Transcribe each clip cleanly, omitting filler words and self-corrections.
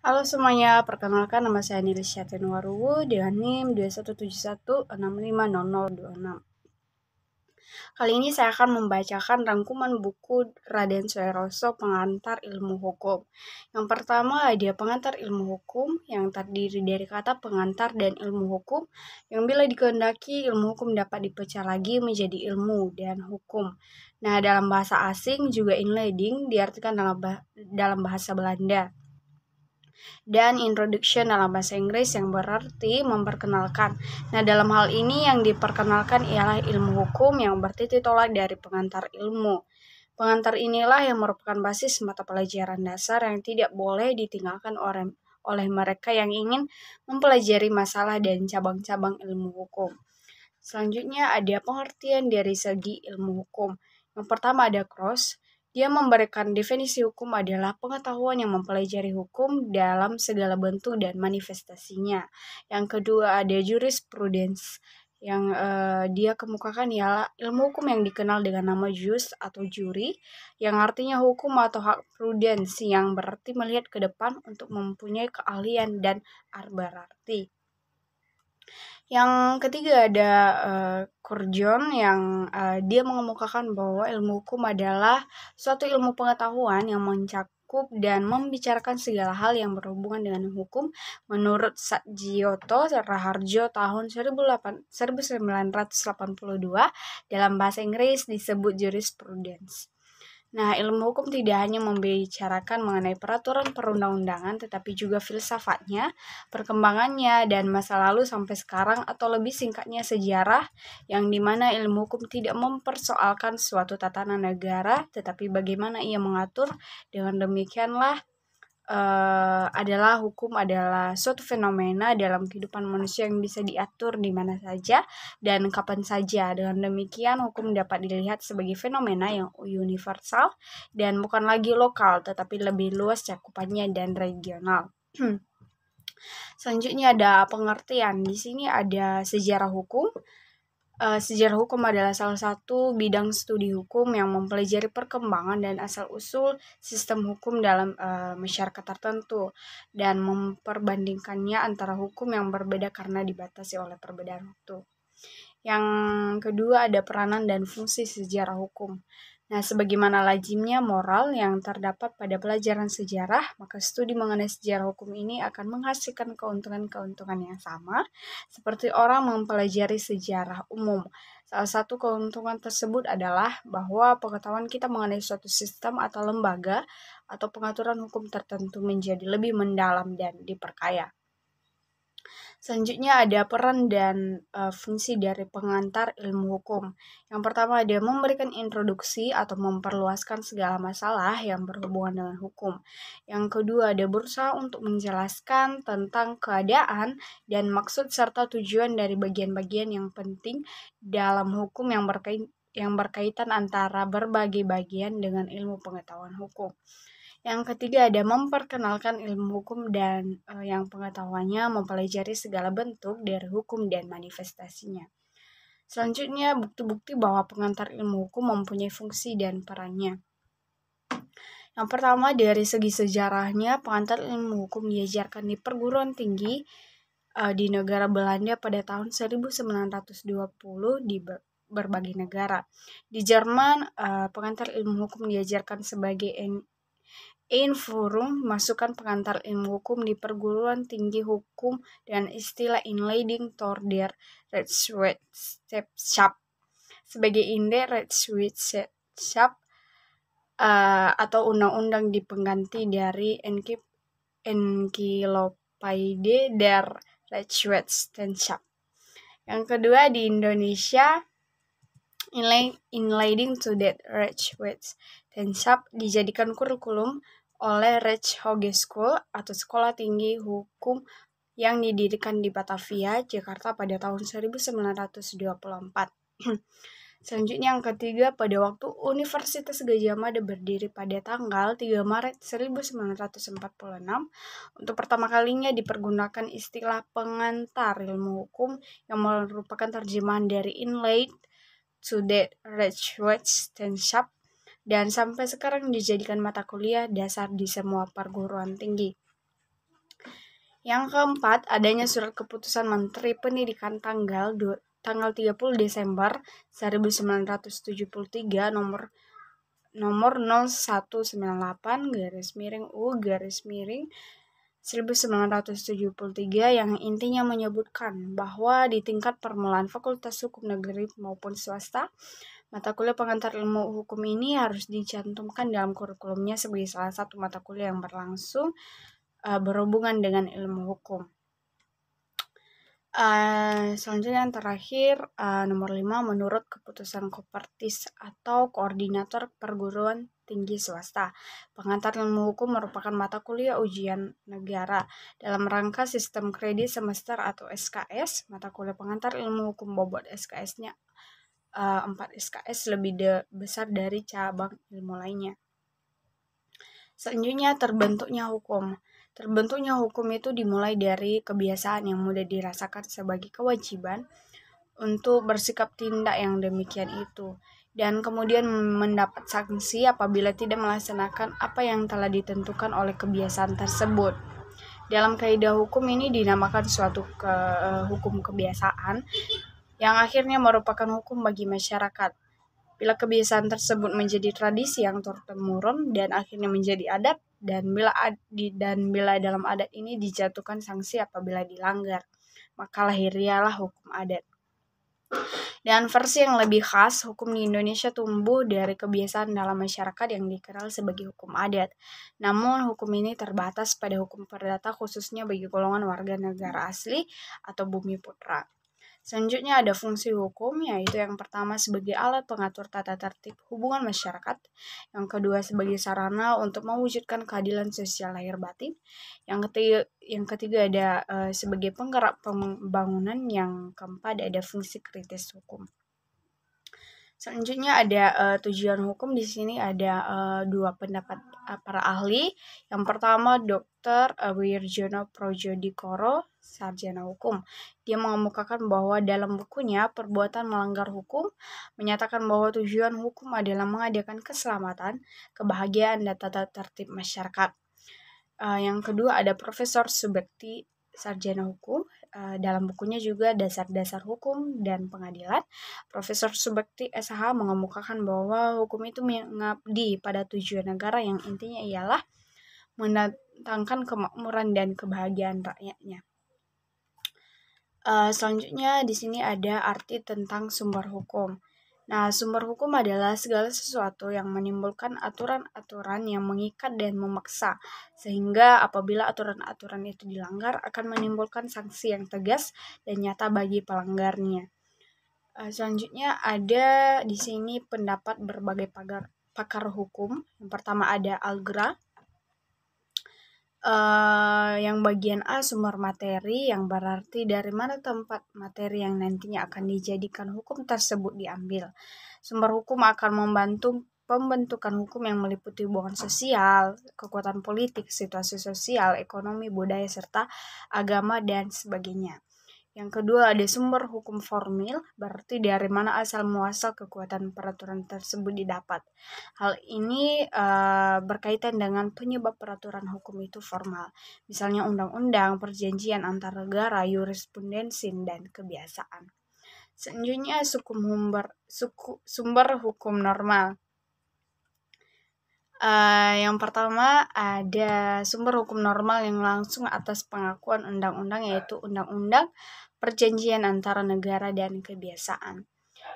Halo semuanya, perkenalkan nama saya Nilisha Tenuwaruwu dengan NIM 2171650026. Kali ini saya akan membacakan rangkuman buku Raden Soeroso Pengantar Ilmu Hukum. Yang pertama ada Pengantar Ilmu Hukum yang terdiri dari kata pengantar dan ilmu hukum yang bila dikehendaki ilmu hukum dapat dipecah lagi menjadi ilmu dan hukum. Nah, dalam bahasa asing juga inleiding diartikan dalam bahasa Belanda. Dan introduction dalam bahasa Inggris yang berarti memperkenalkan. Nah, dalam hal ini yang diperkenalkan ialah ilmu hukum yang bertitik tolak dari pengantar ilmu. Pengantar inilah yang merupakan basis mata pelajaran dasar yang tidak boleh ditinggalkan oleh mereka yang ingin mempelajari masalah dan cabang-cabang ilmu hukum. Selanjutnya ada pengertian dari segi ilmu hukum. Yang pertama ada cross. Dia memberikan definisi hukum adalah pengetahuan yang mempelajari hukum dalam segala bentuk dan manifestasinya. Yang kedua ada jurisprudence. Yang dia kemukakan ialah ilmu hukum yang dikenal dengan nama jus atau juri, yang artinya hukum atau hak prudens, yang berarti melihat ke depan untuk mempunyai keahlian dan berarti. Yang ketiga ada Kurjon yang dia mengemukakan bahwa ilmu hukum adalah suatu ilmu pengetahuan yang mencakup dan membicarakan segala hal yang berhubungan dengan hukum menurut Satjiyoto Raharjo tahun 1982, dalam bahasa Inggris disebut jurisprudence. Nah, ilmu hukum tidak hanya membicarakan mengenai peraturan perundang-undangan, tetapi juga filsafatnya, perkembangannya, dan masa lalu sampai sekarang, atau lebih singkatnya sejarah, yang dimana ilmu hukum tidak mempersoalkan suatu tatanan negara, tetapi bagaimana ia mengatur. Dengan demikianlah adalah hukum adalah suatu fenomena dalam kehidupan manusia yang bisa diatur di mana saja dan kapan saja. Dengan demikian, hukum dapat dilihat sebagai fenomena yang universal dan bukan lagi lokal, tetapi lebih luas cakupannya dan regional. Selanjutnya ada pengertian. Di sini ada sejarah hukum. Sejarah hukum adalah salah satu bidang studi hukum yang mempelajari perkembangan dan asal-usul sistem hukum dalam masyarakat tertentu dan memperbandingkannya antara hukum yang berbeda karena dibatasi oleh perbedaan waktu. Yang kedua ada peranan dan fungsi sejarah hukum. Nah, sebagaimana lazimnya moral yang terdapat pada pelajaran sejarah, maka studi mengenai sejarah hukum ini akan menghasilkan keuntungan-keuntungan yang sama, seperti orang mempelajari sejarah umum. Salah satu keuntungan tersebut adalah bahwa pengetahuan kita mengenai suatu sistem atau lembaga atau pengaturan hukum tertentu menjadi lebih mendalam dan diperkaya. Selanjutnya ada peran dan fungsi dari pengantar ilmu hukum. Yang pertama dia memberikan introduksi atau memperluaskan segala masalah yang berhubungan dengan hukum. Yang kedua ada berusaha untuk menjelaskan tentang keadaan dan maksud serta tujuan dari bagian-bagian yang penting dalam hukum yang berkaitan antara berbagai bagian dengan ilmu pengetahuan hukum. Yang ketiga ada memperkenalkan ilmu hukum dan yang pengetahuannya mempelajari segala bentuk dari hukum dan manifestasinya. Selanjutnya bukti-bukti bahwa pengantar ilmu hukum mempunyai fungsi dan perannya. Yang pertama dari segi sejarahnya, pengantar ilmu hukum diajarkan di perguruan tinggi di negara Belanda pada tahun 1920 di berbagai negara. Di Jerman, pengantar ilmu hukum diajarkan sebagai Einführung, masukan pengantar ilmu hukum di perguruan tinggi hukum dan istilah Inleiding zur der Rechtswissenschaft sebagai Inde Rechtswissenschaft atau undang-undang di pengganti dari Encyclopädie der Rechtswissenschaft. Yang kedua di Indonesia, Inleiding to that Rechtswissenschaft dijadikan kurikulum oleh Rechtshogeschool atau Sekolah Tinggi Hukum yang didirikan di Batavia, Jakarta pada tahun 1924. Selanjutnya yang ketiga, pada waktu Universitas Gadjah Mada berdiri pada tanggal 3 Maret 1946, untuk pertama kalinya dipergunakan istilah pengantar ilmu hukum yang merupakan terjemahan dari Inlaid to that Rechtswissenschaft dan sampai sekarang dijadikan mata kuliah dasar di semua perguruan tinggi. Yang keempat, adanya surat keputusan Menteri Pendidikan tanggal 30 Desember 1973 nomor 0198/U/1973 yang intinya menyebutkan bahwa di tingkat permulaan Fakultas Hukum Negeri maupun swasta, mata kuliah pengantar ilmu hukum ini harus dicantumkan dalam kurikulumnya sebagai salah satu mata kuliah yang berlangsung berhubungan dengan ilmu hukum. Selanjutnya yang terakhir, nomor 5, menurut keputusan Kopertis atau Koordinator Perguruan Tinggi Swasta, pengantar ilmu hukum merupakan mata kuliah ujian negara dalam rangka sistem kredit semester atau SKS. Mata kuliah pengantar ilmu hukum bobot SKS-nya 4 SKS lebih besar dari cabang ilmu lainnya. Selanjutnya, terbentuknya hukum. Terbentuknya hukum itu dimulai dari kebiasaan yang mudah dirasakan sebagai kewajiban untuk bersikap tindak yang demikian itu, dan kemudian mendapat sanksi apabila tidak melaksanakan apa yang telah ditentukan oleh kebiasaan tersebut. Dalam kaidah hukum ini dinamakan suatu hukum kebiasaan yang akhirnya merupakan hukum bagi masyarakat. Bila kebiasaan tersebut menjadi tradisi yang turun-temurun dan akhirnya menjadi adat, dan bila dalam adat ini dijatuhkan sanksi apabila dilanggar, maka lahirialah hukum adat. Dan versi yang lebih khas, hukum di Indonesia tumbuh dari kebiasaan dalam masyarakat yang dikenal sebagai hukum adat. Namun hukum ini terbatas pada hukum perdata khususnya bagi golongan warga negara asli atau bumi putra. Selanjutnya ada fungsi hukum, yaitu yang pertama sebagai alat pengatur tata tertib hubungan masyarakat, yang kedua sebagai sarana untuk mewujudkan keadilan sosial lahir batin, yang ketiga ada sebagai penggerak pembangunan, yang keempat ada fungsi kritis hukum. Selanjutnya ada tujuan hukum. Di sini ada dua pendapat para ahli. Yang pertama Dr. Wirjono Projodikoro, sarjana hukum. Dia mengemukakan bahwa dalam bukunya Perbuatan Melanggar Hukum menyatakan bahwa tujuan hukum adalah mengadakan keselamatan, kebahagiaan, dan tata tertib masyarakat. Yang kedua ada Profesor Subekti, sarjana hukum. Dalam bukunya juga Dasar-Dasar Hukum dan Pengadilan, Profesor Subekti SH mengemukakan bahwa hukum itu mengabdi pada tujuan negara yang intinya ialah mendatangkan kemakmuran dan kebahagiaan rakyatnya. Selanjutnya di sini ada arti tentang sumber hukum. Nah, sumber hukum adalah segala sesuatu yang menimbulkan aturan-aturan yang mengikat dan memaksa, sehingga apabila aturan-aturan itu dilanggar akan menimbulkan sanksi yang tegas dan nyata bagi pelanggarnya. Selanjutnya ada di sini pendapat berbagai pakar hukum. Yang pertama ada Algra. Yang bagian A, sumber materi, yang berarti dari mana tempat materi yang nantinya akan dijadikan hukum tersebut diambil. Sumber hukum akan membantu pembentukan hukum yang meliputi hubungan sosial, kekuatan politik, situasi sosial, ekonomi, budaya, serta agama, dan sebagainya. Yang kedua ada sumber hukum formil, berarti dari mana asal muasal kekuatan peraturan tersebut didapat. Hal ini berkaitan dengan penyebab peraturan hukum itu formal, misalnya undang-undang, perjanjian antar negara, jurisprudensi, dan kebiasaan. Selanjutnya sumber hukum normal. Yang pertama ada sumber hukum normal yang langsung atas pengakuan undang-undang, yaitu undang-undang, perjanjian antara negara, dan kebiasaan.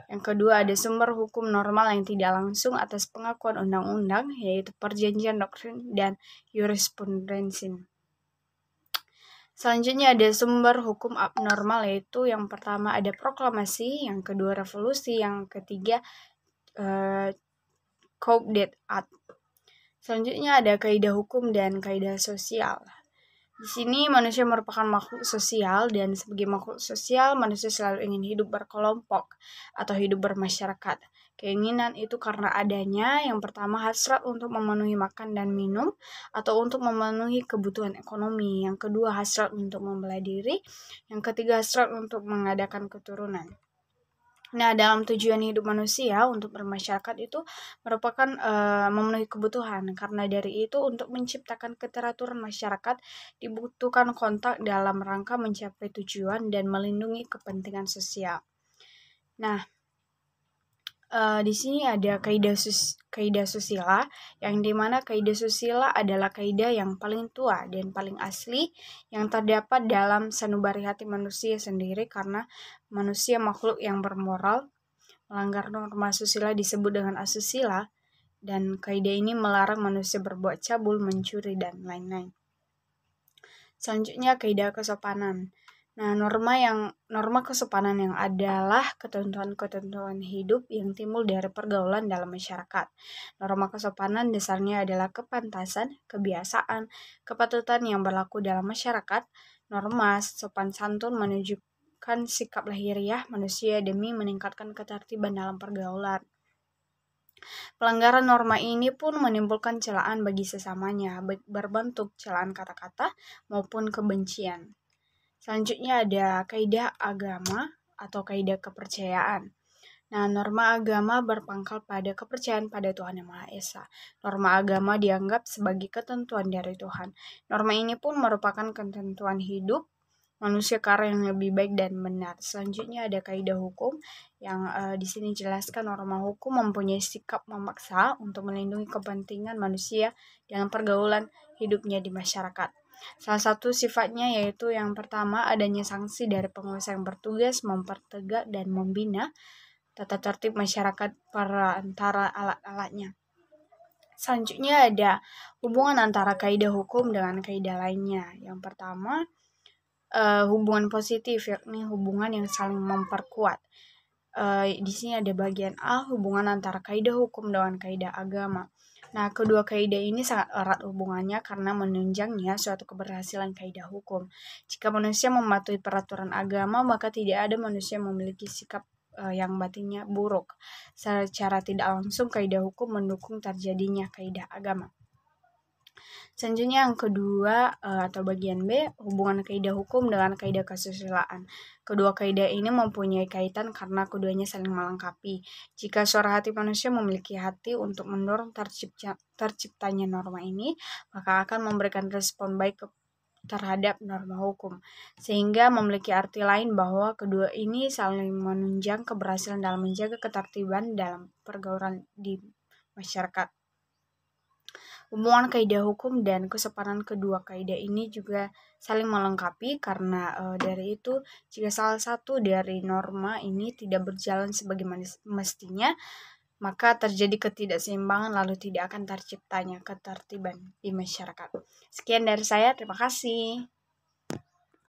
Yang kedua ada sumber hukum normal yang tidak langsung atas pengakuan undang-undang, yaitu perjanjian, doktrin, dan jurisprudensi. Selanjutnya ada sumber hukum abnormal, yaitu yang pertama ada proklamasi, yang kedua revolusi, yang ketiga Code Act. Selanjutnya ada kaidah hukum dan kaidah sosial. Di sini manusia merupakan makhluk sosial, dan sebagai makhluk sosial manusia selalu ingin hidup berkelompok atau hidup bermasyarakat. Keinginan itu karena adanya yang pertama hasrat untuk memenuhi makan dan minum atau untuk memenuhi kebutuhan ekonomi. Yang kedua hasrat untuk membela diri. Yang ketiga hasrat untuk mengadakan keturunan. Nah, dalam tujuan hidup manusia untuk bermasyarakat itu merupakan memenuhi kebutuhan. Karena dari itu untuk menciptakan keteraturan masyarakat dibutuhkan kontak dalam rangka mencapai tujuan dan melindungi kepentingan sosial. Nah, di sini ada kaidah susila, yang dimana kaidah susila adalah kaidah yang paling tua dan paling asli yang terdapat dalam sanubari hati manusia sendiri, karena manusia makhluk yang bermoral. Melanggar norma susila disebut dengan asusila, dan kaidah ini melarang manusia berbuat cabul, mencuri, dan lain-lain. Selanjutnya kaidah kesopanan. Nah, norma kesopanan yang adalah ketentuan-ketentuan hidup yang timbul dari pergaulan dalam masyarakat. Norma kesopanan dasarnya adalah kepantasan, kebiasaan, kepatutan yang berlaku dalam masyarakat. Norma sopan santun menunjukkan sikap lahiriah manusia demi meningkatkan ketertiban dalam pergaulan. Pelanggaran norma ini pun menimbulkan celaan bagi sesamanya, baik berbentuk celaan kata-kata maupun kebencian. Selanjutnya ada kaidah agama atau kaidah kepercayaan. Nah, norma agama berpangkal pada kepercayaan pada Tuhan Yang Maha Esa. Norma agama dianggap sebagai ketentuan dari Tuhan. Norma ini pun merupakan ketentuan hidup manusia ke arah yang lebih baik dan benar. Selanjutnya ada kaidah hukum yang di sini jelaskan norma hukum mempunyai sikap memaksa untuk melindungi kepentingan manusia dalam pergaulan hidupnya di masyarakat. Salah satu sifatnya yaitu yang pertama, adanya sanksi dari penguasa yang bertugas mempertegak dan membina tata tertib masyarakat perantara alat-alatnya. Selanjutnya ada hubungan antara kaidah hukum dengan kaidah lainnya. Yang pertama, hubungan positif, yakni hubungan yang saling memperkuat. Di sini ada bagian A, hubungan antara kaidah hukum dengan kaidah agama. Nah, kedua kaidah ini sangat erat hubungannya karena menunjangnya suatu keberhasilan kaidah hukum. Jika manusia mematuhi peraturan agama, maka tidak ada manusia yang memiliki sikap yang batinnya buruk. Secara tidak langsung kaidah hukum mendukung terjadinya kaidah agama. Selanjutnya yang kedua atau bagian B, hubungan kaidah hukum dengan kaidah kesusilaan. Kedua kaidah ini mempunyai kaitan karena keduanya saling melengkapi. Jika suara hati manusia memiliki hati untuk mendorong terciptanya norma ini, maka akan memberikan respon baik terhadap norma hukum, sehingga memiliki arti lain bahwa kedua ini saling menunjang keberhasilan dalam menjaga ketertiban dalam pergaulan di masyarakat. Hubungan kaidah hukum dan kesopanan kedua kaidah ini juga saling melengkapi karena dari itu jika salah satu dari norma ini tidak berjalan sebagaimana mestinya, maka terjadi ketidakseimbangan lalu tidak akan terciptanya ketertiban di masyarakat. Sekian dari saya, terima kasih.